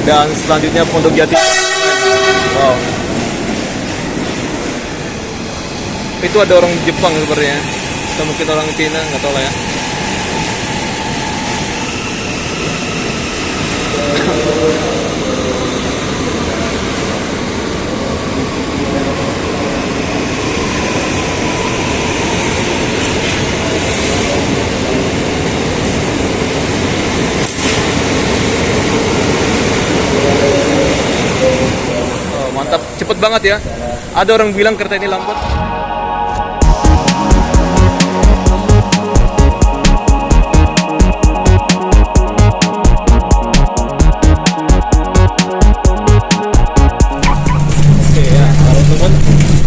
Dan selanjutnya Pondok Jati. Wow. Itu ada orang Jepang sebenarnya. Atau mungkin orang Cina, nggak tahu lah ya. Oh, mantap, cepet banget ya. Ada orang bilang kereta ini lambat.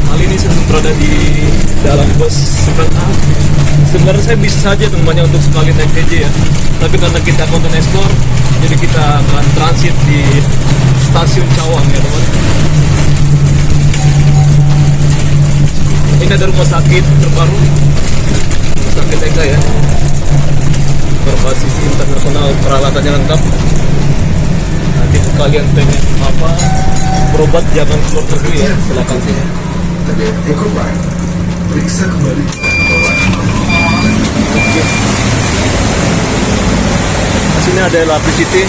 Kali ini saya berada di dalam bus 9A. Sebenarnya saya bisa saja temannya untuk sekali naik TJ ya, tapi karena kita konten explore, jadi kita akan transit di stasiun Cawang ya teman. Ini ada rumah sakit terbaru, rumah sakit Eka ya, berbasis internasional, peralatannya lengkap. Nanti kalian pengen apa berobat jangan keluar negeri ya, silakan sini. Periksa kembali. Oke. Di sini ada LRT City.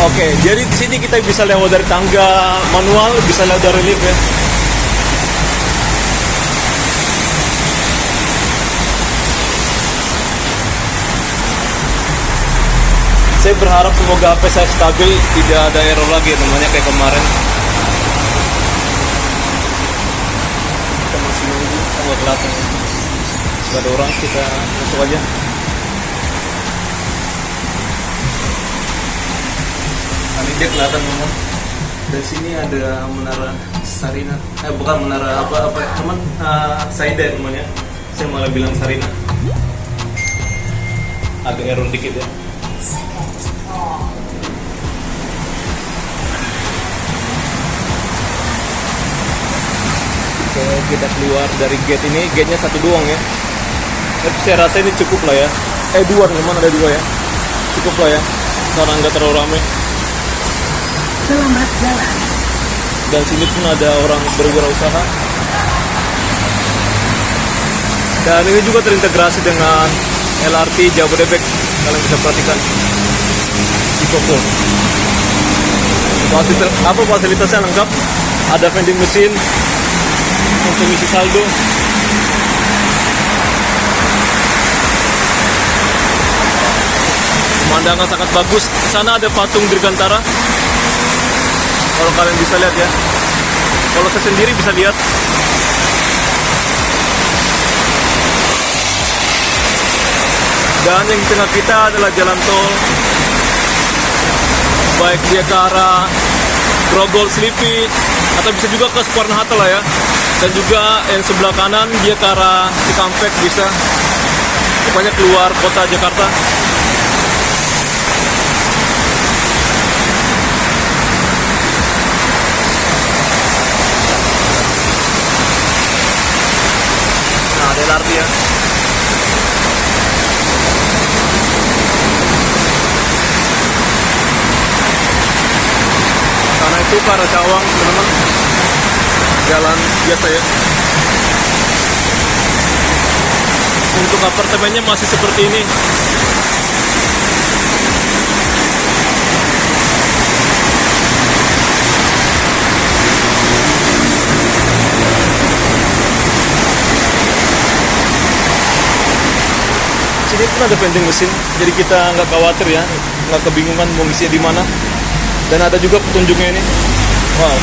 Oke, jadi di sini kita bisa lewat dari tangga manual, bisa lewat dari lift ya. Saya berharap semoga HP saya stabil, tidak ada error lagi namanya kayak kemarin. Kita masih nunggu, nggak kelihatan. Gak ada orang, kita masuk aja. Ini dia kelihatan teman. Dan sini ada menara Sarina. Bukan menara apa teman, Saida namanya. Saya malah bilang Sarina. Agak error dikit ya. Oke, kita keluar dari gate ini, gate-nya satu doang ya. Tapi saya rasa ini cukup lah ya. Dua, teman, ada dua ya. Cukup lah ya, karena nggak terlalu ramai. Selamat jalan. Dan sini pun ada orang berwirausaha. Dan ini juga terintegrasi dengan LRT Jabodebek. Kalian bisa perhatikan di Koko. Fasilitasnya lengkap. Ada vending mesin untuk isi saldo. Pemandangan sangat bagus. Di sana ada patung Dirgantara. Kalau kalian bisa lihat ya. Kalau saya sendiri bisa lihat. Dan yang di tengah kita adalah jalan tol. Baik dia ke arah Grogol, Selipi, atau bisa juga ke Soekarno-Hatta lah ya. Dan juga yang sebelah kanan dia ke arah Cikampek bisa. Pokoknya keluar kota Jakarta. Nah, ada LRT ya. Karena itu ke arah Cawang, teman-teman. Jalan biasa ya. Untuk apartemennya masih seperti ini. Sini pun ada vending mesin, jadi kita nggak khawatir ya, nggak kebingungan mau ngisinya di mana. Dan ada juga petunjuknya ini. Wow,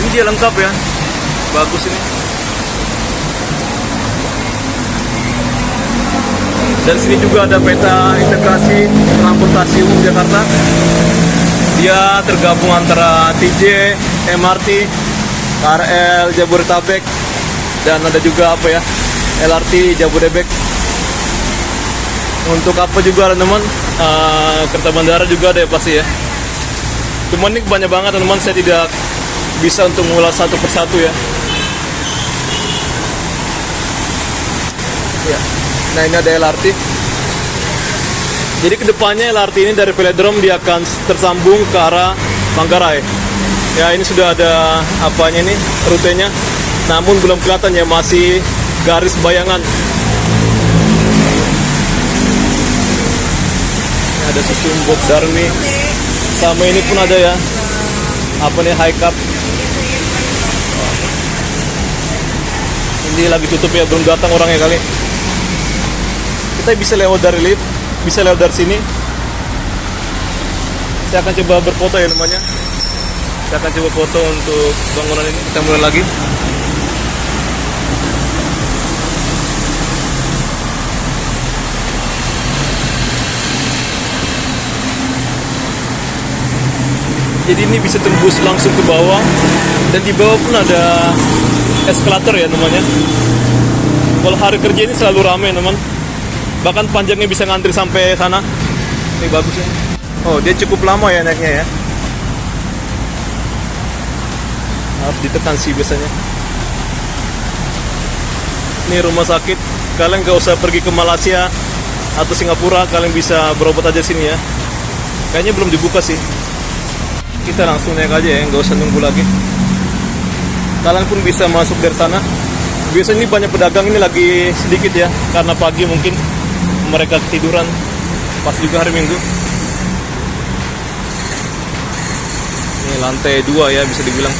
ini dia lengkap ya, bagus ini. Dan sini juga ada peta integrasi transportasi umum Jakarta. Dia tergabung antara TJ, MRT, KRL Jabodetabek, dan ada juga apa ya, LRT Jabodebek. Untuk apa juga teman-teman, kereta bandara juga ada ya pasti ya. Cuman ini banyak banget teman-teman, saya tidak bisa untuk mengulas satu persatu ya. Ya. Nah ini ada LRT. Jadi kedepannya LRT ini dari Velodrome dia akan tersambung ke arah Manggarai. Ya ini sudah ada apanya nih rutenya, namun belum kelihatan ya, masih garis bayangan. Ini ada Susumbok Darmi, sama ini pun ada ya, apa nih, High Cup. Ini lagi tutup ya, belum datang orangnya kali. Kita bisa lewat dari lift, bisa lewat dari sini. Saya akan coba berfoto ya namanya. Saya akan coba foto untuk bangunan ini. Kita mulai lagi. Jadi ini bisa tembus langsung ke bawah, dan di bawah pun ada eskalator ya namanya. Kalau hari kerja ini selalu ramai teman. Bahkan panjangnya bisa ngantri sampai sana. Ini bagus ya. Oh, dia cukup lama ya naiknya ya. Harus ditekan sih biasanya. Ini rumah sakit. Kalian gak usah pergi ke Malaysia atau Singapura, kalian bisa berobat aja sini ya. Kayaknya belum dibuka sih. Kita langsung naik aja ya, nggak usah nunggu lagi. Kalian pun bisa masuk dari sana. Biasanya ini banyak pedagang, ini lagi sedikit ya, karena pagi mungkin mereka ketiduran, pas juga hari Minggu. Ini lantai 2 ya bisa dibilang.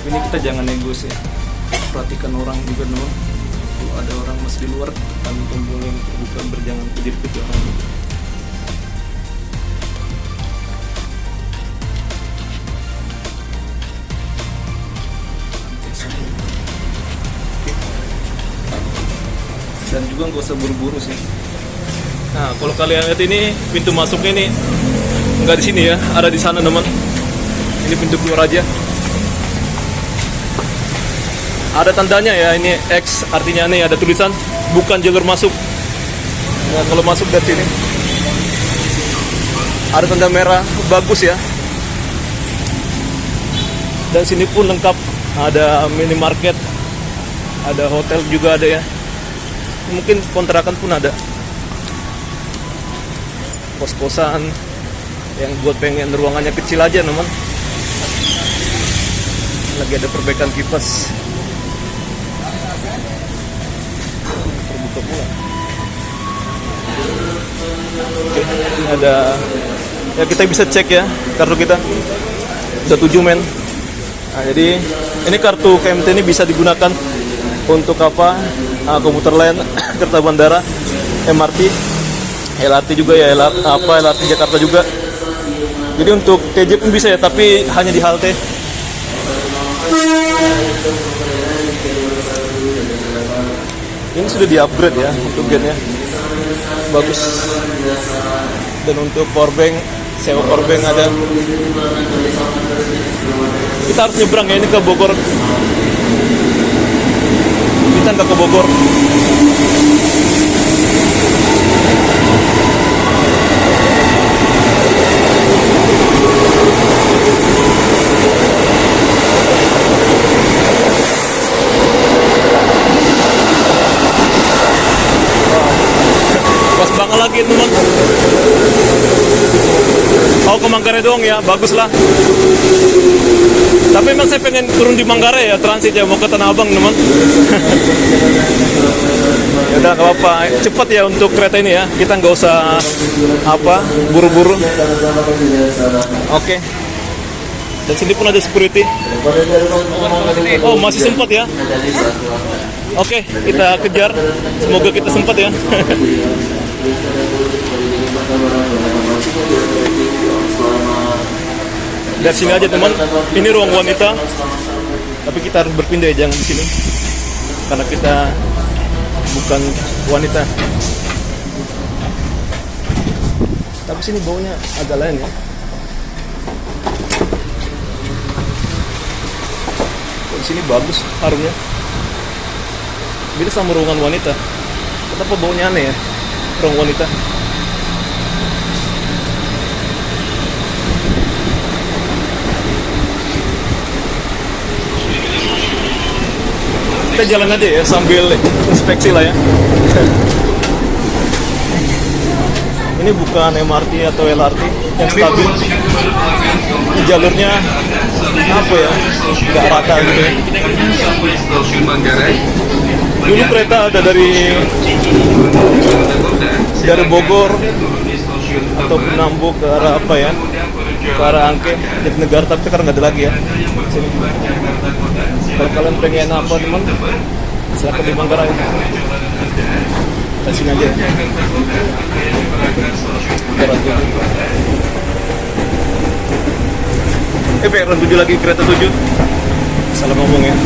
Ini kita jangan negosiasi ya. Perhatikan orang juga no. Kalau ada orang masih di luar, kami kumpulin, bukan berjangan kejepit orang. Dan juga nggak usah buru-buru sih. Nah, kalau kalian lihat ini pintu masuknya ini nggak di sini ya, ada di sana teman. Ini pintu keluar aja. Ada tandanya ya, ini X, artinya nih ada tulisan bukan jalur masuk. Nah, kalau masuk dari sini ada tanda merah, bagus ya. Dan sini pun lengkap, ada minimarket, ada hotel juga ada ya. Mungkin kontrakan pun ada, kos-kosan yang buat pengen ruangannya kecil aja teman. Lagi ada perbaikan kipas. Terbuka pula. Oke, ini ada ya, kita bisa cek ya kartu kita. Udah 7 men. Nah, jadi ini kartu KMT ini bisa digunakan untuk apa? Komuter lain, kereta bandara, MRT, LRT juga ya, LRT Jakarta juga. Jadi untuk TJ pun bisa ya, tapi hanya di halte. Ini sudah di-upgrade ya untuk gennya, bagus. Dan untuk powerbank, sewa powerbank ada. Kita harus nyebrang ya, ini ke Bogor. Kita nggak ke Bogor. Pas banget lagi teman. Oh, ke Manggarai doang ya, bagus lah. Tapi emang saya pengen turun di Manggarai ya, transit ya, mau ke Tanah Abang teman. Ya udah, nggak apa-apa, cepat ya untuk kereta ini ya, kita nggak usah buru-buru. Oke. Dan sini pun ada security. Oh, masih sempat ya. Oke, kita kejar, semoga kita sempat ya. Dari sini aja teman, ini ruang wanita, tapi kita harus berpindah ya, jangan di sini, karena kita bukan wanita. Tapi sini baunya agak lain ya. Di sini bagus harumnya. Beda sama ruangan wanita. Kenapa baunya aneh ya? Ruang wanita. Kita jalan aja ya sambil inspeksi lah ya. Ini bukan MRT atau LRT yang stabil. Ini jalurnya apa ya? Nggak rata gitu ya. Dulu kereta ada dari Bogor atau Penambu ke arah apa ya? Ke arah Angke, Jatinegara, tapi sekarang nggak ada lagi ya. Sini. Kalau kalian pengen apa teman, silakan di Manggarai. Kita sini aja. Peron 7 lagi, kereta 7. Salah ngomong ya.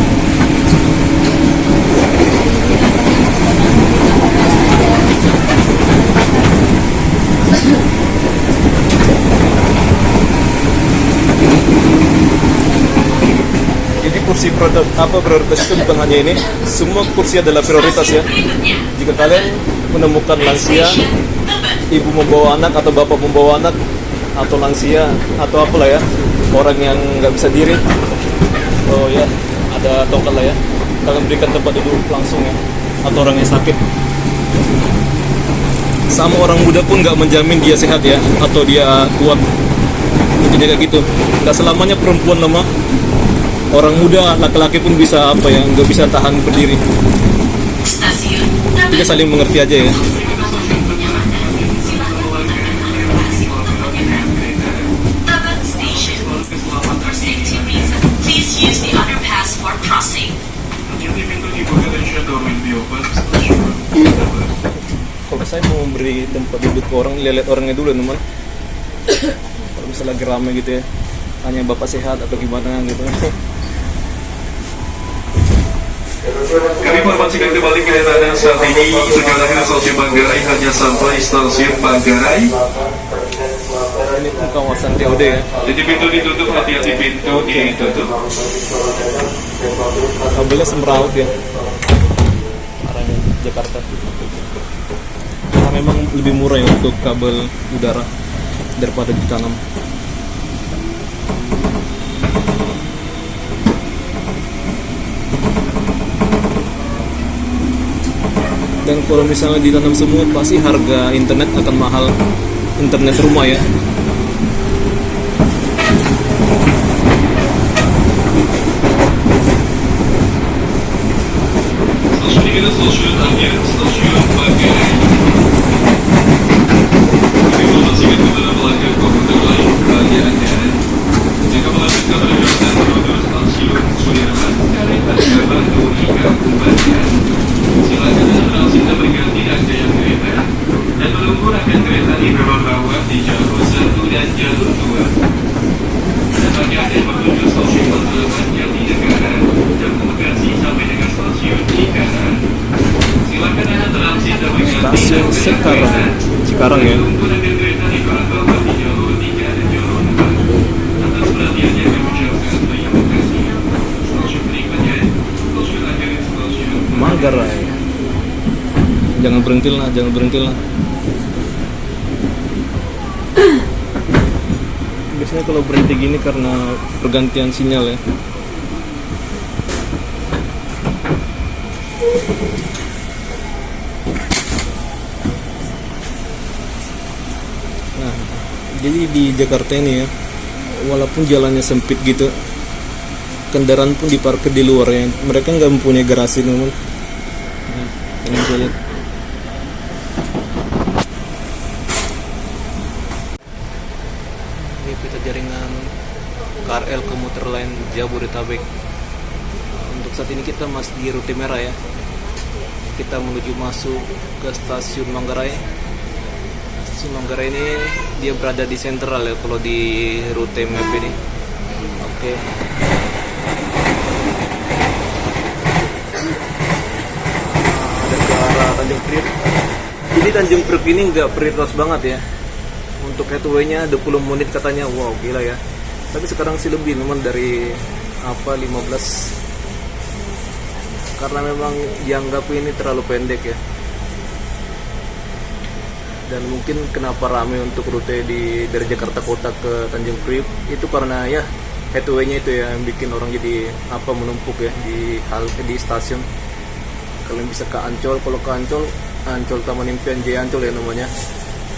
Jadi kursi prioritas itu bukan hanya ini, semua kursi adalah prioritas ya. Jika kalian menemukan lansia, ibu membawa anak atau bapak membawa anak, atau lansia atau apalah ya, orang yang nggak bisa diri, oh ya ada tongkat lah ya, kalian berikan tempat duduk langsung ya, atau orang yang sakit. Sama orang muda pun nggak menjamin dia sehat ya, atau dia kuat. Intinya kayak gitu. Nggak selamanya perempuan lemah. Orang muda, laki-laki pun bisa apa ya, nggak bisa tahan berdiri. Kita saling mengerti aja ya. Kalau saya mau beri tempat duduk ke orang, lihat orangnya dulu teman. Kalau misalnya lagi ramai gitu ya, hanya bapak sehat atau gimana gitu. Kami informasikan kembali kedatangan saat ini perjalanan stasiun Manggarai hanya sampai stasiun Manggarai. Ini pun kawasan TOD ya. Jadi pintu ditutup, hati-hati pintu ditutup. Kabelnya semraut ya, arahnya Jakarta. Karena memang lebih murah ya untuk kabel udara daripada ditanam. Dan kalau misalnya ditanam semua, pasti harga internet akan mahal, internet rumah ya. Stasiun akhir, stasiun Manggarai. Kami informasikan kepada pelanggan komuter lain bagi Anda jika melanjutkan perjalanan menuju stasiun Sudirman, kereta Bandung hingga Kumbang. Silakan Anda segera berganti rangkaian yang kereta dan menunggu rangkaian kereta di peron bawah di jalur 1 dan jalur 2. Dan bagi Anda yang menuju stasiun Matraman yang di Negara dan Bekasi sampai dengan stasiun Cikarang, silakan Anda transit dan berganti Stasiun Cikarang ya. menunggu rangkaian kereta di peron bawah di jalur 3 dan jalur 4. Atas perhatiannya kami ucapkan terima kasih. Stasiun berikutnya, stasiun akhir stasiun Manggarai. Jangan berhenti lah, jangan berhenti lah. Biasanya kalau berhenti gini karena pergantian sinyal ya. Nah, jadi di Jakarta ini ya, walaupun jalannya sempit gitu, kendaraan pun diparkir di luar ya. Mereka nggak mempunyai garasi teman. Nah, ini bisa lihat. Ini peta jaringan KRL komuter lain Jabodetabek. Untuk saat ini kita masih di rute merah ya. Kita menuju masuk ke stasiun Manggarai. Stasiun Manggarai ini dia berada di sentral ya kalau di rute map ini. Oke. Ada ke arah Tanjung Priok. Jadi Tanjung Priok ini nggak prioritas banget ya. Untuk headway-nya 20 menit katanya, wow gila ya. Tapi sekarang sih lebih teman dari 15. karena memang dianggap ini terlalu pendek ya. Dan mungkin kenapa rame untuk rute dari Jakarta Kota ke Tanjung Priok itu karena ya headway-nya itu ya yang bikin orang jadi menumpuk ya di stasiun. Kalian bisa ke Ancol, kalau ke Ancol Taman Impian Jaya Ancol ya namanya.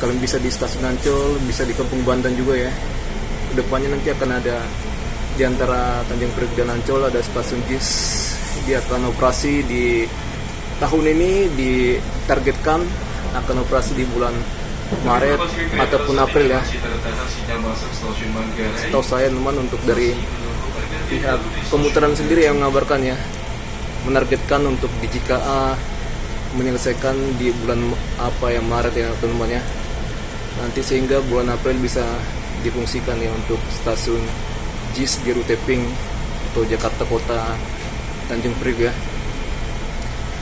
Kalian bisa di stasiun Ancol, bisa di Kampung Bandan juga ya. Kedepannya nanti akan ada di antara Tanjung Priok dan Ancol ada stasiun JIS. Dia akan operasi di tahun ini, ditargetkan akan operasi di bulan Maret ataupun April ya. Setahu saya teman untuk dari pihak pemutaran sendiri yang mengabarkan ya, menargetkan untuk di JKA menyelesaikan di bulan Maret ya teman-teman ya. Nanti sehingga bulan April bisa difungsikan ya untuk stasiun JIS di rute Pink atau Jakarta Kota Tanjung Priok ya.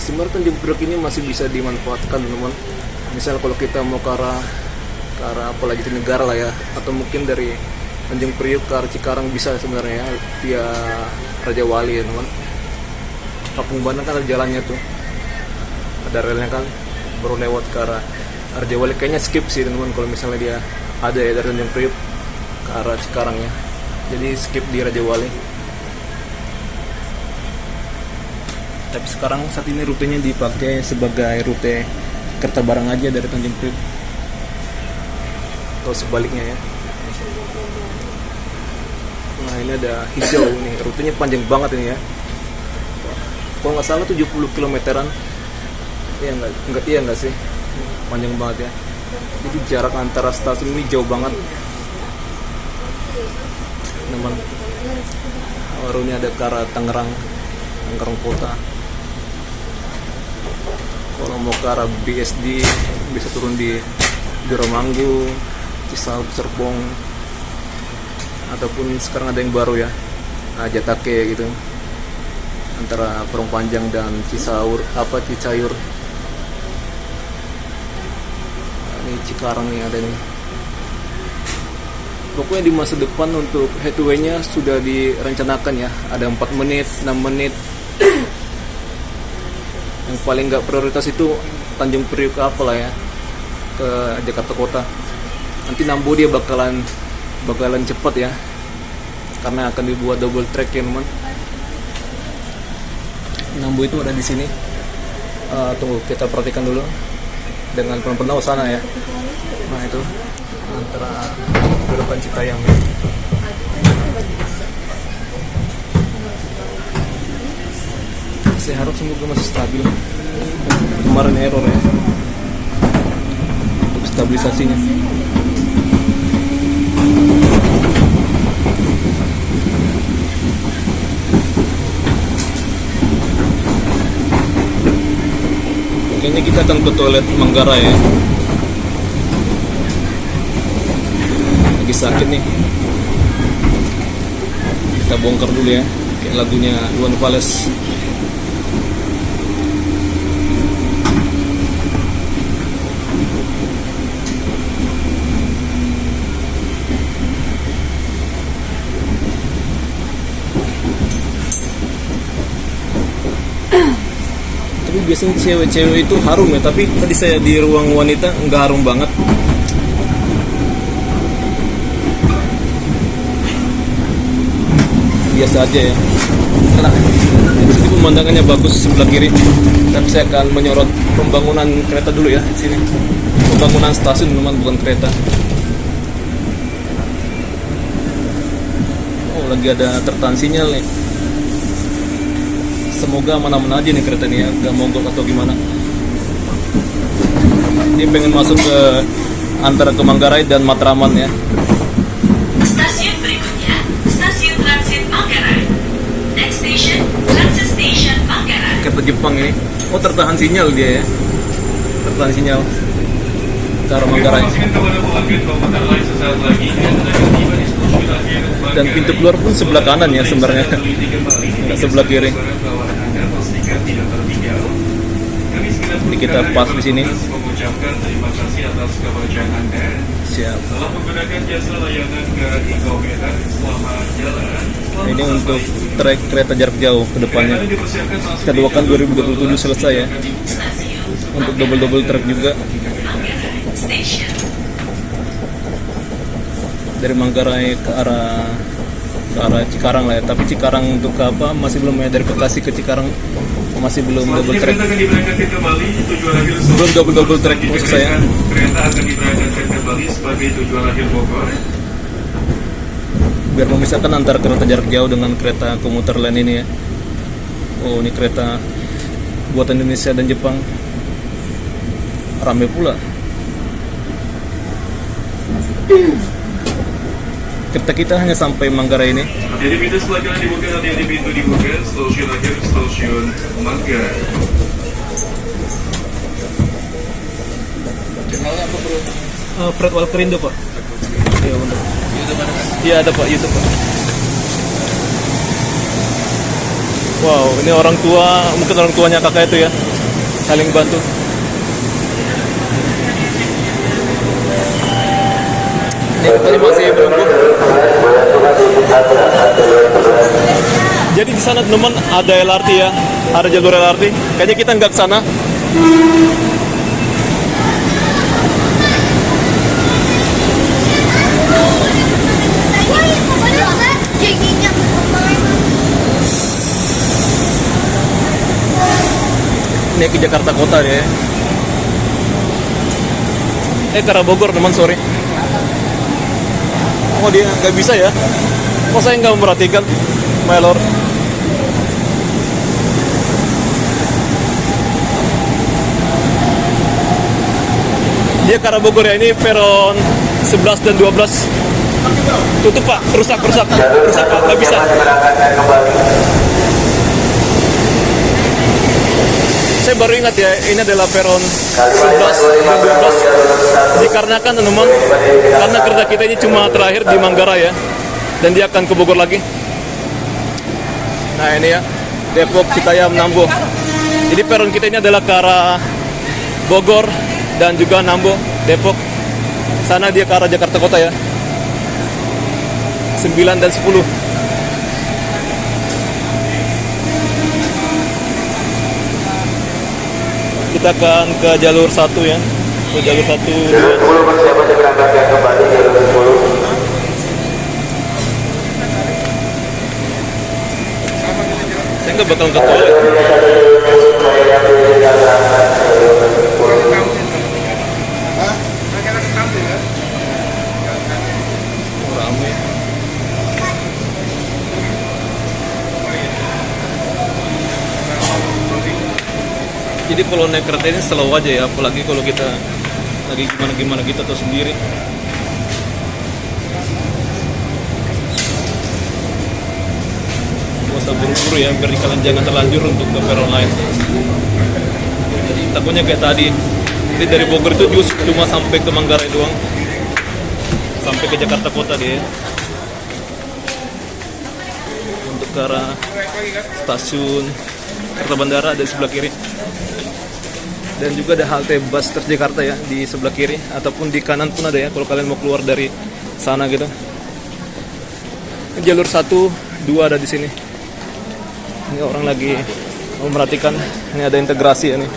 Sebenarnya Tanjung Priok ini masih bisa dimanfaatkan teman-teman. Misal kalau kita mau ke arah apalagi di negara lah ya, atau mungkin dari Tanjung Priok ke arah Cikarang bisa sebenarnya ya, via Raja Wali ya teman. Kampung Bandan kan ada jalannya tuh, ada relnya kan, baru lewat ke arah Raja Wali. Kayaknya skip sih teman kalau misalnya dia ada ya dari Tanjung Priok ke arah Cikarang ya, jadi skip di Raja Wali. Tapi sekarang saat ini rutenya dipakai sebagai rute kereta barang aja dari Tanjung Priok atau sebaliknya ya. Nah ini ada hijau nih, rutenya panjang banget ini ya. Kalau nggak salah 70 kilometeran. Iya nggak sih, panjang banget ya. Jadi jarak antara stasiun ini jauh banget teman. Baru ini ada ke arah Tangerang Kota. Kalau mau ke arah BSD bisa turun di Doromanggu, Cisauk, Serpong, ataupun sekarang ada yang baru ya, Jatake gitu, antara Perong Panjang dan Cicayur. Ini Cikarang nih ada nih. Pokoknya di masa depan untuk headway-nya sudah direncanakan ya, ada 4 menit, 6 menit. Yang paling nggak prioritas itu Tanjung Priok ke apa lah ya, ke Jakarta Kota. Nanti Nambo dia bakalan cepat ya, karena akan dibuat double track ya teman. Nambo itu ada di sini. Tunggu kita perhatikan dulu dengan pelan-pelan sana ya. Nah itu antara belokan Citayam ya. Saya harap semoga masih stabil. Kemarin error ya untuk stabilisasinya. Kayaknya kita akan ke toilet Manggarai ya. Lagi sakit nih. Kita bongkar dulu ya, kayak lagunya Iwan Fals. Tapi biasanya cewek-cewek itu harum ya, tapi tadi saya di ruang wanita nggak harum banget. Biasa aja ya. Nah, jadi pemandangannya bagus sebelah kiri. Tapi saya akan menyorot pembangunan kereta dulu ya di sini. Pembangunan stasiun memang bukan kereta. Oh, lagi ada tertahan sinyal nih. Semoga aman-aman aja nih kereta ini ya, gak mogok atau gimana. Dia pengen masuk ke antara ke Manggarai dan Matraman ya. Stasiun berikutnya, stasiun transit Manggarai. Next station, Transit Station Manggarai. Kereta Jepang ini. Oh, tertahan sinyal dia ya. Tertahan sinyal ke arah Manggarai. Dan pintu keluar pun sebelah kanan ya sebenarnya, nggak sebelah kiri. Ini kita pas di sini. Mengucapkan terima kasih atas kepercayaan Anda. Siap. Telah menggunakan jasa layanan KRI Komuter. Selamat jalan. Ini untuk trek kereta jarak jauh ke depannya. Kita doakan 2027 selesai ya. Stasiun Untuk double trek juga Manggarai Station. dari Manggarai ke arah Cikarang lah ya. Tapi Cikarang untuk ke apa masih belum ya, dari Bekasi ke Cikarang masih belum double trek. Kereta akan diberangkatkan kembali tujuan akhir Belum double trek maksud saya. Kereta akan diberangkatkan kembali sebagai tujuan akhir Bogor. Biar memisahkan antara kereta jarak jauh dengan kereta komuter lain ini ya. Oh, ini kereta buatan Indonesia dan Jepang. Rame pula. Kereta kita hanya sampai Manggarai ini. Jadi pintu selanjutnya dibuka, hati-hati pintu dibuka. Stasiun akhir stasiun Manggarai. Channelnya apa bro? Fred Walkerindo pak. Iya benar. Iya ada pak, YouTube pak. Wow, ini orang tua, mungkin orang tuanya kakak itu ya, saling bantu. Ini tadi masih menunggu. Jadi di sana teman ada LRT ya, ada jalur LRT. Kayaknya kita nggak ke sana. Ini ke Jakarta Kota deh. Ke arah Bogor teman, sorry. Oh dia nggak bisa ya? Kok saya nggak memperhatikan, my lord? Dia ke arah Bogor ya, ini peron 11 dan 12. Tutup pak, rusak pak, nggak bisa. Saya baru ingat ya, ini adalah peron 11 dan 12. Dikarenakan teman, karena kereta kita ini cuma terakhir di Manggarai ya, dan dia akan ke Bogor lagi. Nah ini ya, Depok, Citayam, Nambo. Jadi peron kita ini adalah ke arah Bogor dan juga Nambo, Depok. Sana dia ke arah Jakarta Kota ya. 9 dan 10. Kita akan ke jalur 1 ya. Ke jalur 1. Jalur 10 persiapan diberangkatkan kembali jalur 10. Saya nggak bakal ke toilet. Rame. Jadi kalau naik kereta ini slow aja ya, apalagi kalau kita lagi gimana kita atau sendiri. Gak usah buru-buru ya, biar kalian jangan terlanjur untuk ke peron lain. Takutnya kayak tadi. Jadi dari Bogor itu cuma sampai ke Manggarai doang, sampai ke Jakarta Kota dia. Untuk ke arah stasiun Kereta Bandara ada di sebelah kiri. Dan juga ada halte bus Transjakarta ya di sebelah kiri, ataupun di kanan pun ada ya kalau kalian mau keluar dari sana gitu. Jalur 1, 2 ada di sini. Ini orang lagi memperhatikan, ini ada integrasi ya nih.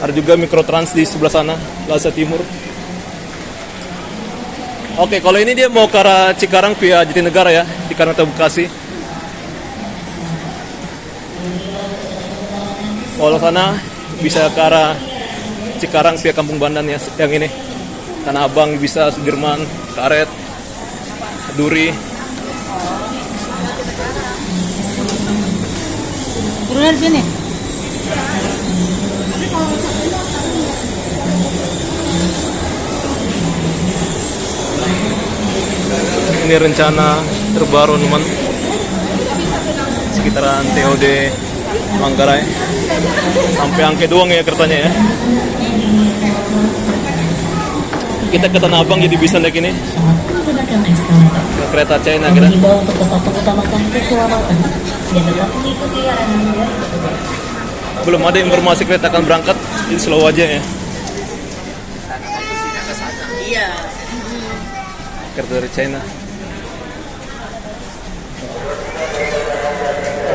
Ada juga Mikrotrans di sebelah sana, Plaza Timur. Oke, kalau ini dia mau ke arah Cikarang via Jatinegara ya, Cikarang atau Bekasi. Kalau sana bisa ke arah Cikarang via Kampung Bandan ya, yang ini. Tanah Abang bisa, Sudirman, Karet, Duri. Turun dari sini. Ini rencana terbaru teman, sekitaran TOD Manggarai. Sampai Angke doang ya keretanya ya. Kita ke Tanah Abang jadi bisa naik ini. Menggunakan eskalator. Ke kereta China Kami kita. himbau untuk tetap mengutamakan keselamatan dan tetap mengikuti arahan dari petugas. belum ada informasi kereta akan berangkat, jadi slow aja ya. Iya. Kereta dari China.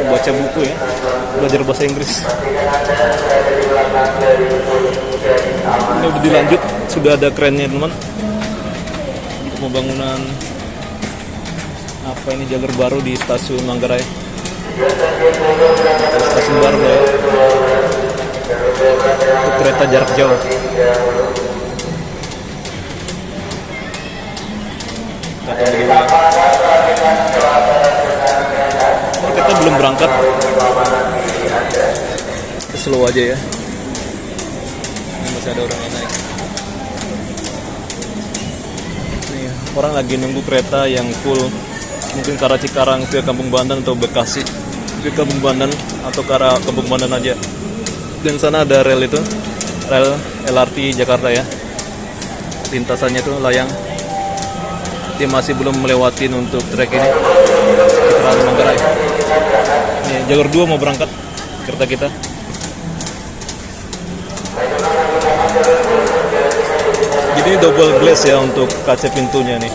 Baca buku ya, belajar bahasa Inggris. Ini udah dilanjut, sudah ada kerennya teman. Pembangunan apa ini, jalur baru di stasiun Manggarai. Stasiun baru ya. Untuk kereta jarak jauh. Kita belum berangkat, slow aja ya. Ini masih ada orang yang naik. Nih, orang lagi nunggu kereta yang full, mungkin ke arah Cikarang, ke Kampung Bandan atau Bekasi, ke Kampung Bandan atau ke arah Kampung Bandan aja. Dan sana ada rel itu, rel LRT Jakarta ya. Lintasannya itu layang. Dia masih belum melewatin untuk trek ini, Cikarang Manggarai. Nih, jalur 2 mau berangkat kereta kita. Jadi double glass ya untuk kaca pintunya nih.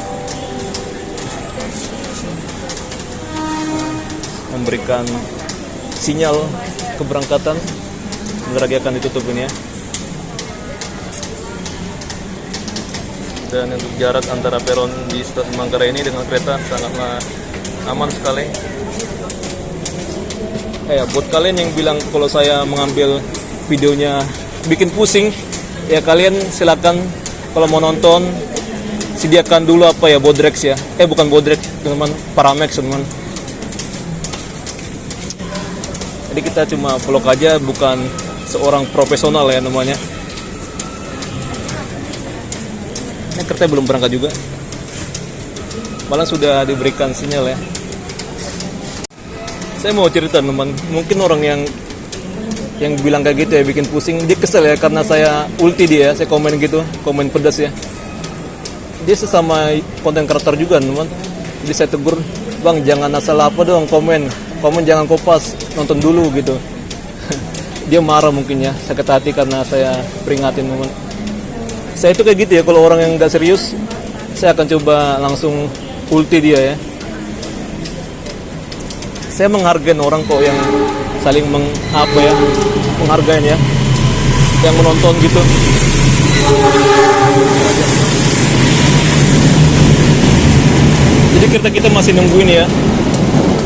Memberikan sinyal keberangkatan. Bentar lagi akan ditutup ini ya. Dan untuk jarak antara peron di stasiun Manggarai ini dengan kereta sangatlah aman sekali. Buat kalian yang bilang kalau saya mengambil videonya bikin pusing, ya kalian silakan kalau mau nonton sediakan dulu apa ya, Bodrex ya. Bukan Bodrex, teman, Paramex teman. Jadi kita cuma vlog aja, bukan seorang profesional ya namanya. Ini kereta belum berangkat juga. Malah sudah diberikan sinyal ya. Saya mau cerita teman, mungkin orang yang bilang kayak gitu ya bikin pusing, dia kesel ya karena saya ulti dia, saya komen gitu, komen pedas ya. Dia sesama konten kreator juga teman. Jadi saya tegur, "Bang, jangan asal apa dong komen jangan kopas, nonton dulu" gitu. Dia marah mungkin ya, sakit hati karena saya peringatin teman. Saya itu kayak gitu ya, kalau orang yang nggak serius, saya akan coba langsung ulti dia ya. Saya menghargai orang kok yang saling menghargai ya, yang menonton gitu. Jadi kita masih nungguin ya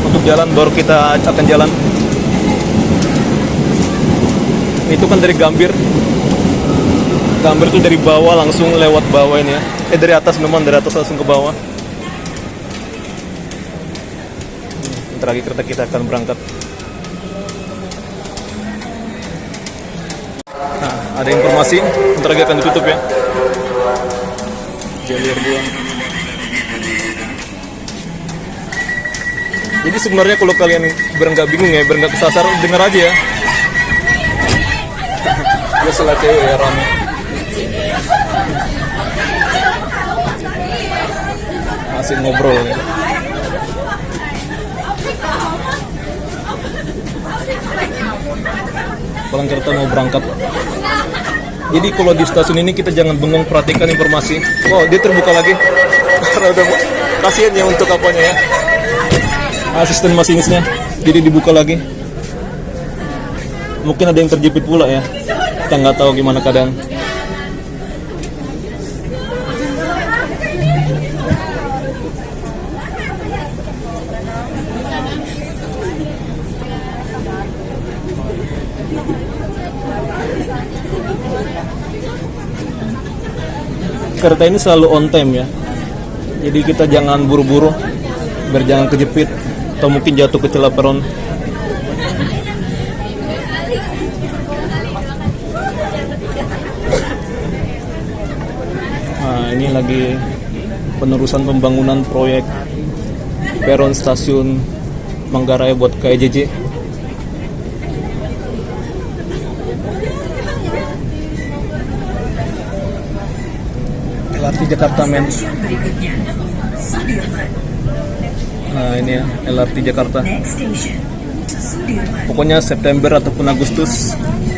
untuk jalan, baru kita akan jalan. Itu kan dari Gambir itu dari bawah langsung lewat bawah ini ya. Dari atas teman, dari atas langsung ke bawah. Bentar lagi kereta kita akan berangkat. Nah, ada informasi, bentar lagi akan ditutup ya. Jalur 2. Jadi sebenarnya kalau kalian nggak bingung ya, nggak kesasar, dengar aja ya. Biasalah cewek ya, rame. Masih ngobrol ya. Palang kereta mau berangkat. Jadi kalau di stasiun ini kita jangan bengong, perhatikan informasi. Oh, dia terbuka lagi. Karena udah kasihan ya untuk apanya ya. Asisten masinisnya. Jadi dibuka lagi. Mungkin ada yang terjepit pula ya. Kita nggak tahu gimana keadaan. Kereta ini selalu on time ya. Jadi kita jangan buru-buru, biar jangan kejepit atau mungkin jatuh ke celah peron. Nah, ini lagi penerusan pembangunan proyek peron stasiun Manggarai buat KJJ. LRT Jakarta men. Nah ini ya LRT Jakarta. Pokoknya September ataupun Agustus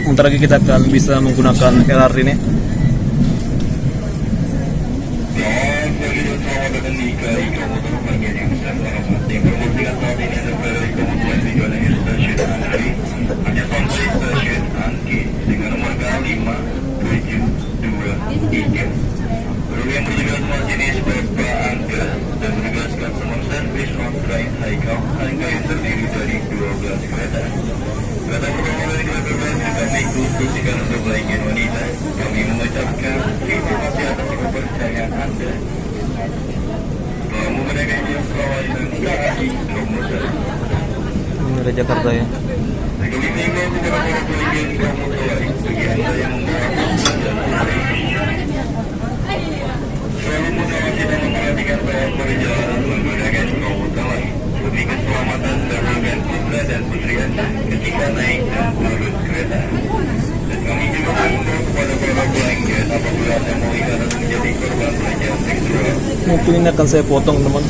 bentar lagi kita akan bisa menggunakan LRT ini. Yang berjaga semua jenis beberapa angka dan menegaskan semua servis on-train Haikal hingga yang terdiri dari 12 kereta. Kereta pertama dari kereta yang kami khususkan untuk bagian wanita. Kami mengucapkan terima kasih atas kepercayaan Anda. Telah menggunakan jasa layanan KAI Komuter. Ini dari Jakarta ya. Kami mengimbau kepada para pelanggan komuter lain bagi Anda yang menggunakan selalu mengawasi dan memperhatikan bahwa perjalanan menggunakan komuter lain demi keselamatan dan keamanan putra dan putri Anda ketika naik dan turun kereta. Dan kami juga mengimbau kepada para pelanggan apabila Anda melihat atau menjadi korban pelecehan seksual. Mungkin ini akan saya potong teman.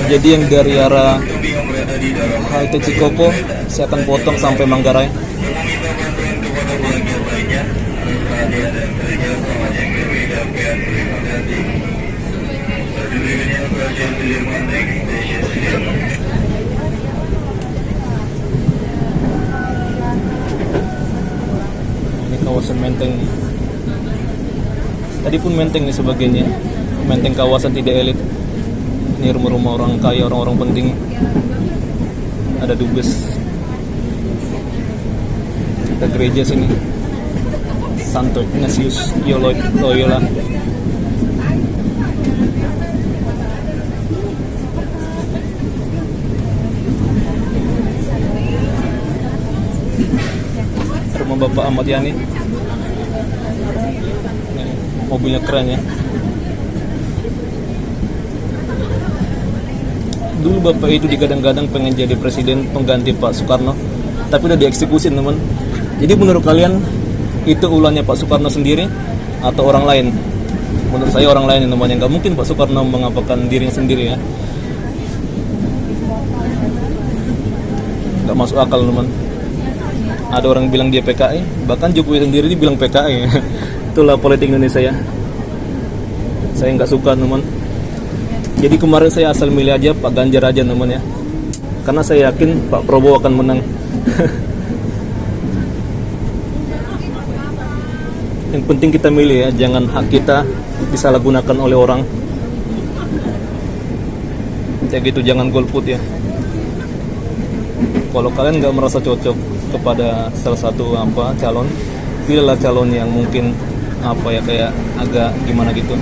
Jadi yang dari arah Kami yang berada di dalam halte Cikopo saya akan potong sampai Manggarai. meminta bantuan kepada pelanggan lainnya atas perhatian dan kerja sama yang berbeda. Terima kasih. Selanjutnya Stasiun Sudirman Next Station Sudirman. Ini kawasan Menteng. Tadi pun Menteng nih sebagiannya. Menteng kawasan tidak elit. Ini rumah-rumah orang kaya, orang-orang penting. Ada dubes. Ada gereja sini. Santo Ignatius Loyola. Rumah Bapak Ahmad Yani. Nih, mobilnya keren ya. Dulu Bapak itu digadang-gadang pengen jadi presiden pengganti Pak Soekarno, tapi udah dieksekusi teman. Jadi menurut kalian itu ulahnya Pak Soekarno sendiri atau orang lain? Menurut saya orang lain teman, yang nggak mungkin Pak Soekarno mengapakan dirinya sendiri ya. Nggak masuk akal teman. Ada orang bilang dia PKI, bahkan Jokowi sendiri bilang PKI. Itulah politik Indonesia ya. Saya nggak suka teman. Jadi kemarin saya asal milih aja Pak Ganjar aja teman ya, karena saya yakin Pak Prabowo akan menang. Yang penting kita milih ya, jangan hak kita disalahgunakan oleh orang. Kayak gitu, jangan golput ya. Kalau kalian nggak merasa cocok kepada salah satu calon, pilihlah calon yang mungkin kayak agak gimana gitu,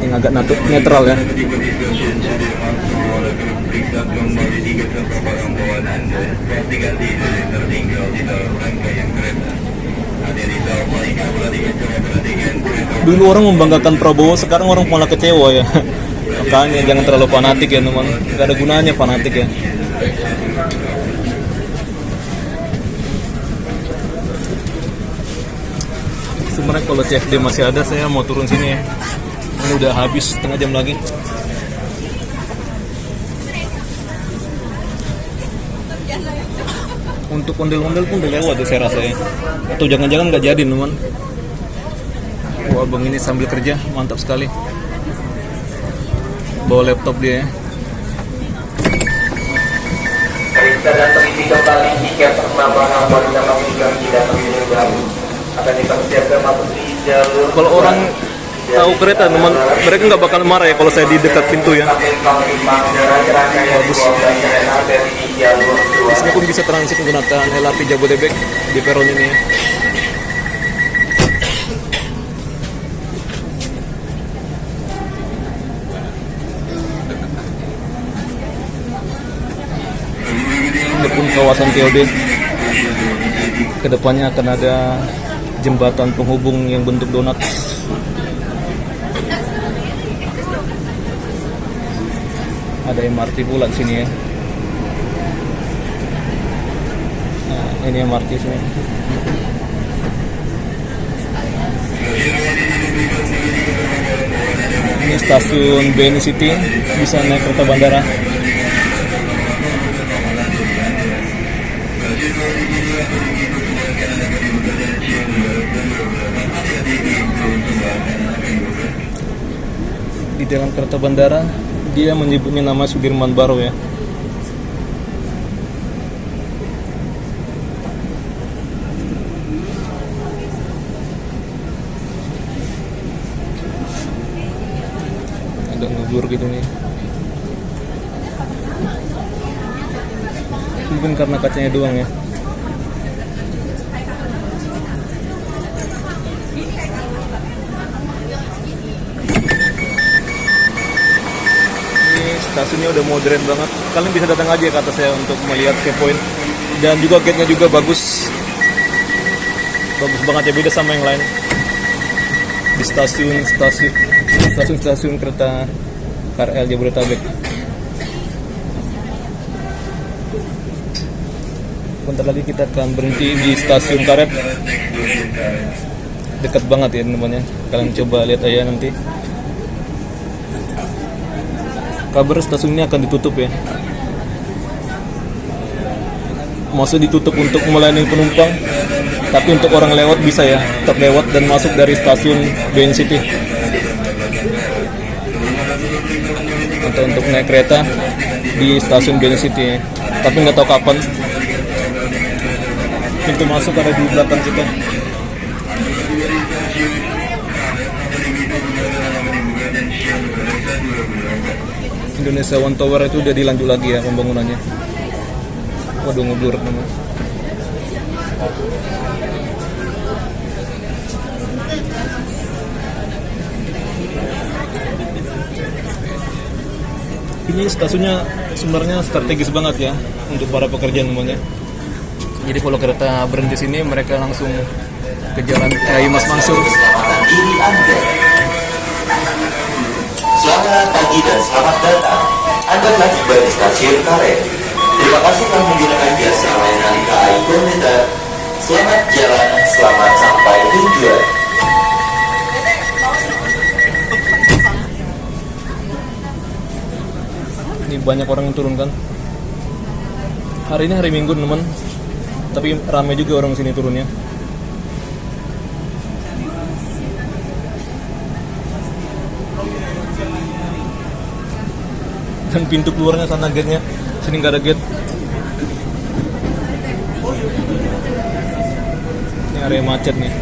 yang agak netral ya. Tiba di stasiun Sudirman, semua akan periksa kembali tiket serta barang bawaan Anda. Pastikan tidak tertinggal di dalam rangkaian kereta. Hadirin yang perhatikan kereta. Dulu orang membanggakan Prabowo, sekarang orang malah kecewa ya. Makanya jangan terlalu fanatik ya teman, gak ada gunanya fanatik ya. Sebenarnya kalau CFD masih ada, saya mau turun sini ya. Ini udah habis setengah jam lagi. Untuk ondel-ondel pun udah lewat ya saya rasa ya. Atau jangan-jangan nggak jadi teman. Wah abang ini sambil kerja, mantap sekali. Bawa laptop dia ya. Periksa dan teliti kembali tiket penerbangan wanita yang tidak terhubung akan dipersiapkan masuk di jalur. Kalau orang tahu kereta teman, mereka nggak bakal marah ya kalau saya di dekat pintu ya. Bagus. Di sini pun bisa transit menggunakan LRT Jabodebek di peron ini ya. Ini pun kawasan TOD. Kedepannya akan ada jembatan penghubung yang bentuk donat. Ada MRT pula di sini ya. Nah, ini MRT sini. Ini stasiun BNI City, bisa naik kereta bandara. jalan kereta bandara, dia menyebutnya nama Sudirman Baro ya. Ada ngubur gitu nih. Mungkin karena kacanya doang ya. Stasiunnya udah modern banget. Kalian bisa datang aja ke atas ya untuk melihat ke point. Dan juga gate-nya juga bagus. Bagus banget ya, beda sama yang lain. Di stasiun kereta KRL Jabodetabek. Bentar lagi kita akan berhenti di stasiun Karet. Dekat banget ya teman-teman ya. Kalian coba lihat aja nanti. Kabar stasiunnya akan ditutup ya. Maksudnya ditutup untuk melayani penumpang, tapi untuk orang lewat bisa ya, tetap lewat dan masuk dari stasiun BN City. Atau untuk naik kereta di stasiun BN City ya. Tapi nggak tahu kapan. Pintu masuk ada di belakang kita. Indonesia One Tower itu udah dilanjut lagi ya pembangunannya. Waduh, ngubur teman. Ini stasiunnya sebenarnya strategis banget ya untuk para pekerja namanya. Jadi kalau kereta berhenti sini, mereka langsung ke jalan Kiai Mas Mansur. Selamat pagi dan selamat datang. Anda telah tiba di stasiun Karet. Terima kasih telah menggunakan jasa layanan KAI Komuter. Selamat jalan, selamat sampai tujuan. Ini banyak orang yang turun kan. Hari ini hari Minggu teman, tapi ramai juga orang sini turunnya. Dan pintu keluarnya sana gate-nya, sini nggak ada gate. Ini area macet nih.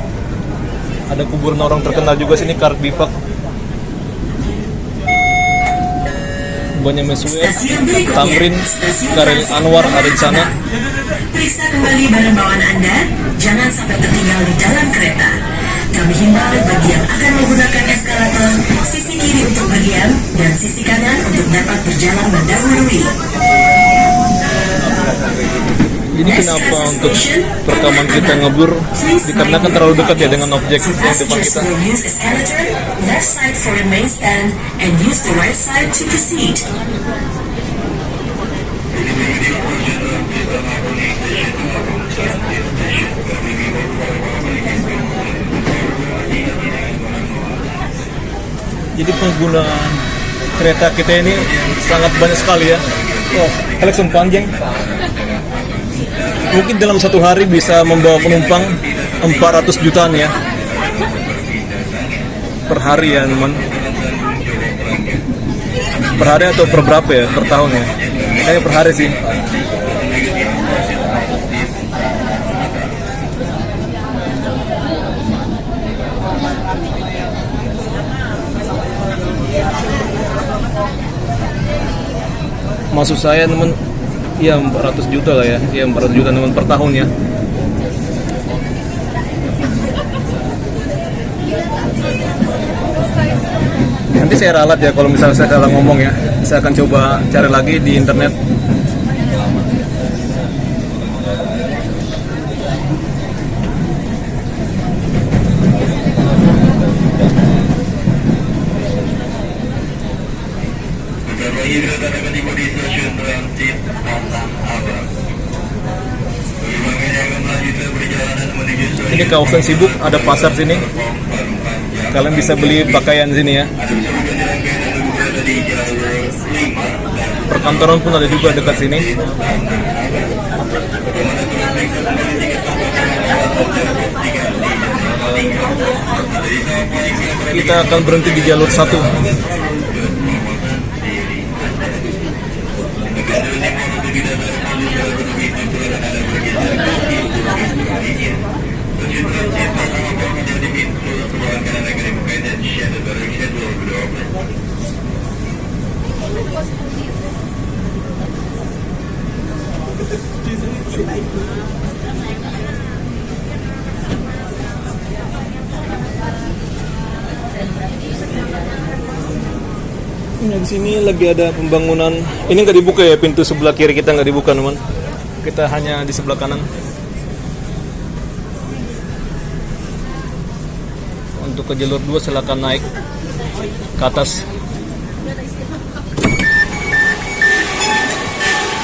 Ada kuburan orang terkenal juga sini, Karet Bipak. Banyak Mesue, Tamrin, Karel Anwar ada di sana. Periksa kembali barang bawaan Anda, jangan sampai tertinggal di dalam kereta. Kami himbau bagi yang akan menggunakan eskalator, sisi kiri untuk berdiam dan sisi kanan untuk dapat berjalan mendahului. Ini kenapa untuk perekaman kita ngebur dikarenakan terlalu dekat ya dengan objek yang depan kita. Use escalator, left side for the main stand, and use the right side to proceed. Jadi pengguna kereta kita ini sangat banyak sekali ya. Oh, collection panjang. Mungkin dalam satu hari bisa membawa penumpang 400 jutaan ya. Per hari ya teman. Per hari atau per berapa ya? Per tahun ya? Kayaknya per hari sih. Maksud saya teman, ya 400 juta lah ya. Ya 400 juta teman per tahun ya. Nanti saya ralat ya kalau misalnya saya salah ngomong ya. Saya akan coba cari lagi di internet. Ini kawasan sibuk, ada pasar sini. Kalian bisa beli pakaian sini ya. Perkantoran pun ada juga dekat sini. Kita akan berhenti di jalur 1. Nah, di sini lagi ada pembangunan. Ini nggak dibuka ya, pintu sebelah kiri kita nggak dibuka teman. Kita hanya di sebelah kanan. Untuk ke jalur 2 silakan naik ke atas.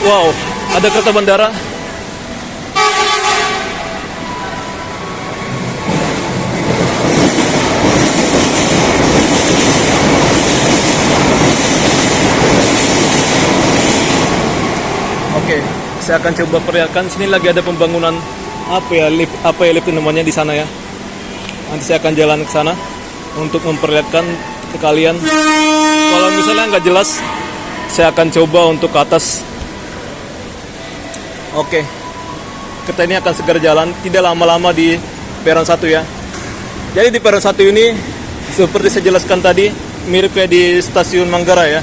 Wow, ada kereta bandara. Oke, saya akan coba perlihatkan. Sini lagi ada pembangunan lift itu namanya di sana ya. Nanti saya akan jalan ke sana untuk memperlihatkan ke kalian. Kalau misalnya nggak jelas, saya akan coba untuk ke atas. Oke, kereta ini akan segera jalan, tidak lama-lama di peron 1 ya. Jadi di peron 1 ini, seperti saya jelaskan tadi, mirip kayak di stasiun Manggarai ya.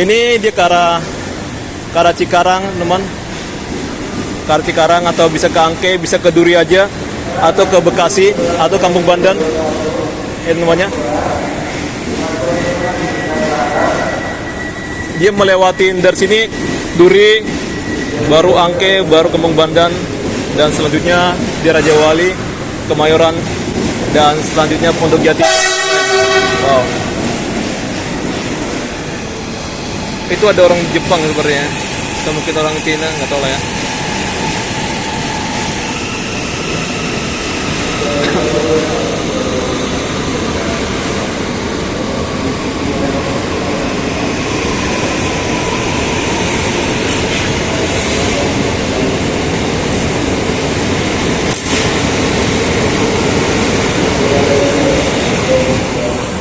Ini dia ke arah Cikarang teman, ke arah Cikarang, atau bisa ke Angke, bisa ke Duri aja, atau ke Bekasi, atau Kampung Bandan, ini namanya. Dia melewati dari sini Duri, baru Angke, baru Kampung Bandan, dan selanjutnya di Raja Wali, Kemayoran, dan selanjutnya Pondok Jati. Wow. Itu ada orang Jepang sebenarnya, atau mungkin orang Cina, nggak tahu lah ya.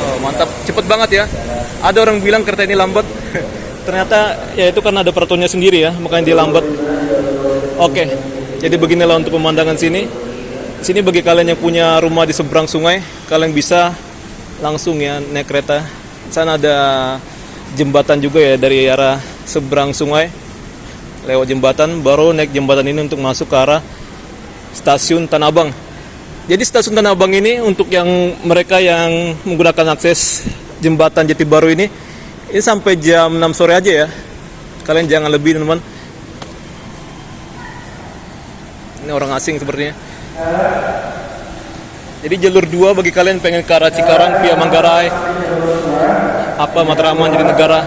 Oh, mantap, cepet banget ya. Ada orang bilang kereta ini lambat. Ternyata ya itu karena ada peraturannya sendiri ya, makanya dia lambat. Oke, jadi beginilah untuk pemandangan sini. Sini bagi kalian yang punya rumah di seberang sungai, kalian bisa langsung ya naik kereta. Sana ada jembatan juga ya dari arah seberang sungai. Lewat jembatan, baru naik jembatan ini untuk masuk ke arah stasiun Tanah Abang. Jadi stasiun Tanah Abang ini untuk yang mereka yang menggunakan akses jembatan Jati Baru ini sampai jam 6 sore aja ya. Kalian jangan lebih teman-teman. Ini orang asing sepertinya. Jadi jalur 2 bagi kalian pengen ke arah Cikarang via Manggarai, Matraman, Jatinegara.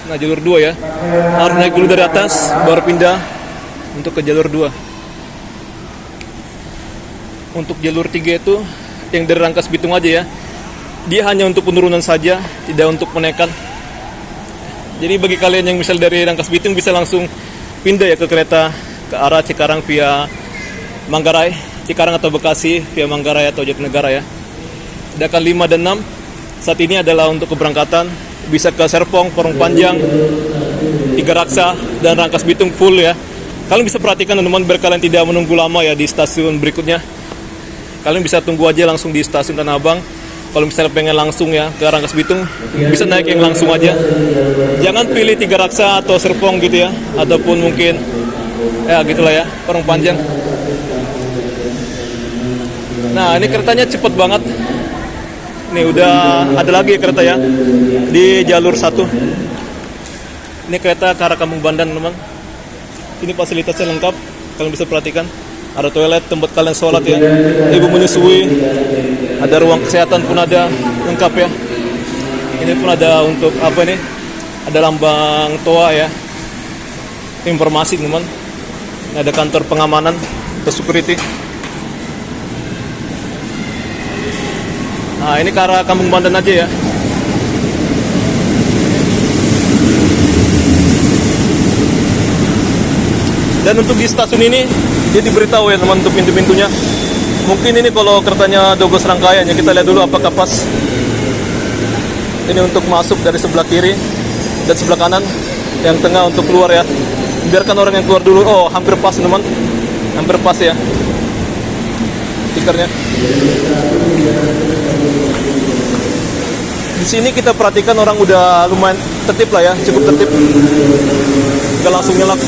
Nah jalur 2 ya, harus naik dulu dari atas baru pindah untuk ke jalur 2. Untuk jalur 3 itu yang dari Rangkas Bitung aja ya. Dia hanya untuk penurunan saja, tidak untuk menaikkan. Jadi bagi kalian yang misal dari Rangkas Bitung bisa langsung pindah ya ke kereta ke arah Cikarang via Manggarai, Cikarang atau Bekasi via Manggarai atau Jatinegara ya. Sedangkan 5 dan 6 saat ini adalah untuk keberangkatan, bisa ke Serpong, Porong Panjang, Tiga Raksa, dan Rangkas Bitung full ya. Kalian bisa perhatikan teman-teman biar kalian tidak menunggu lama ya di stasiun berikutnya. Kalian bisa tunggu aja langsung di stasiun Tanah Abang. Kalau misalnya pengen langsung ya ke Rangkas Bitung, bisa naik yang langsung aja. Jangan pilih Tiga Raksa atau Serpong gitu ya, ataupun mungkin ya gitulah ya, Porong Panjang. Nah ini keretanya cepet banget. Nih udah ada lagi kereta ya di jalur 1. Ini kereta ke arah Kampung Bandan teman. Ini fasilitasnya lengkap, kalian bisa perhatikan. Ada toilet, tempat kalian sholat ya, ibu menyusui, ada ruang kesehatan pun ada, lengkap ya. Ini pun ada untuk apa nih, ada lambang TOA ya, informasi teman. Ini ada kantor pengamanan atau security. Nah ini ke arah Kampung Bandan aja ya. Dan untuk di stasiun ini dia diberitahu ya teman untuk pintu-pintunya. Mungkin ini kalau keretanya Dogos Rangkaian ya, kita lihat dulu apakah pas. Ini untuk masuk dari sebelah kiri dan sebelah kanan. Yang tengah untuk keluar ya. Biarkan orang yang keluar dulu. Oh hampir pas teman, hampir pas ya stikernya. Di sini kita perhatikan orang udah lumayan tertib lah ya, cukup tertib. Gak langsung nyelak.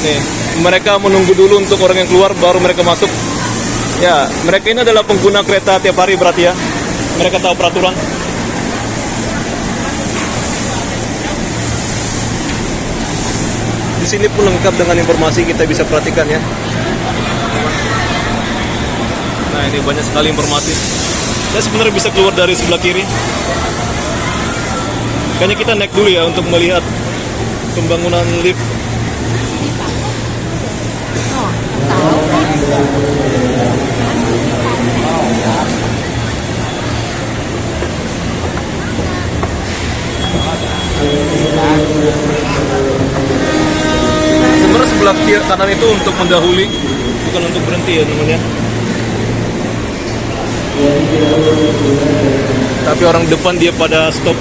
Nih, mereka menunggu dulu untuk orang yang keluar baru mereka masuk. Ya, mereka ini adalah pengguna kereta tiap hari berarti ya. mereka tahu peraturan. Di sini pun lengkap dengan informasi, kita bisa perhatikan ya. Nah, ini banyak sekali informasi. Dan sebenarnya bisa keluar dari sebelah kiri. Kayaknya kita naik dulu ya untuk melihat pembangunan lift. Sebenarnya sebelah kiri kanan itu untuk mendahului, bukan untuk berhenti ya teman-teman ya. Tapi orang depan dia pada stop.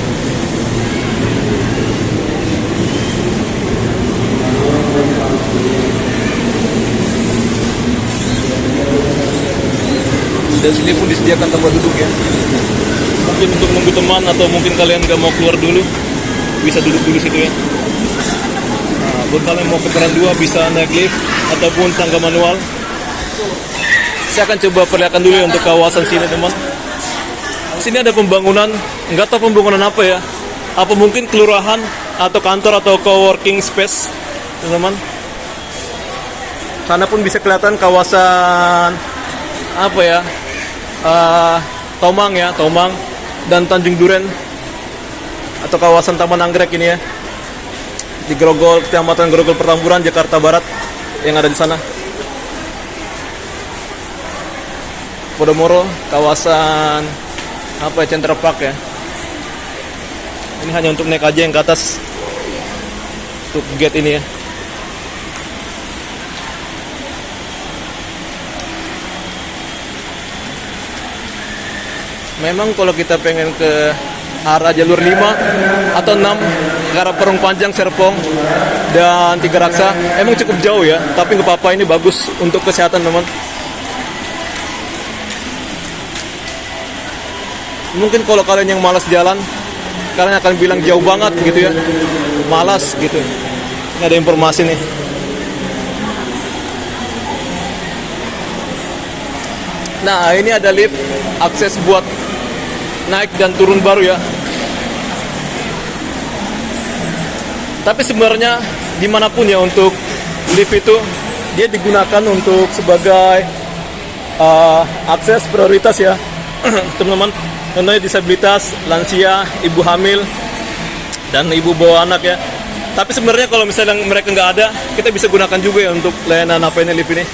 Dan sini pun disediakan tempat duduk ya. Mungkin untuk nunggu teman atau mungkin kalian gak mau keluar dulu, bisa duduk dulu situ ya. Nah, buat kalian mau ke peron 2 bisa naik lift ataupun tangga manual. Saya akan coba perlihatkan dulu ya untuk kawasan sini teman. Sini ada pembangunan, nggak tahu pembangunan apa ya. Apa mungkin kelurahan atau kantor atau co-working space teman-teman. Sana pun bisa kelihatan kawasan apa ya, Tomang ya, Tomang dan Tanjung Duren atau kawasan Taman Anggrek ini ya, di Grogol, Kecamatan Grogol Pertamburan, Jakarta Barat yang ada di sana. Podomoro, kawasan apa ya, Central Park ya. Ini hanya untuk naik aja yang ke atas untuk gate ini ya. Memang kalau kita pengen ke arah jalur 5 atau 6 ke arah Perung Panjang, Serpong dan Tiga Raksa emang cukup jauh ya, tapi nggak apa-apa, ini bagus untuk kesehatan teman. Mungkin kalau kalian yang malas jalan, kalian akan bilang jauh banget gitu ya, malas gitu. Ini ada informasi nih. Nah, ini ada lift akses buat naik dan turun baru ya. Tapi sebenarnya dimanapun ya untuk lift itu dia digunakan untuk sebagai akses prioritas ya teman-teman. Contohnya disabilitas, lansia, ibu hamil, dan ibu bawa anak ya. Tapi sebenarnya kalau misalnya mereka nggak ada, kita bisa gunakan juga ya untuk layanan apa ini lift ini.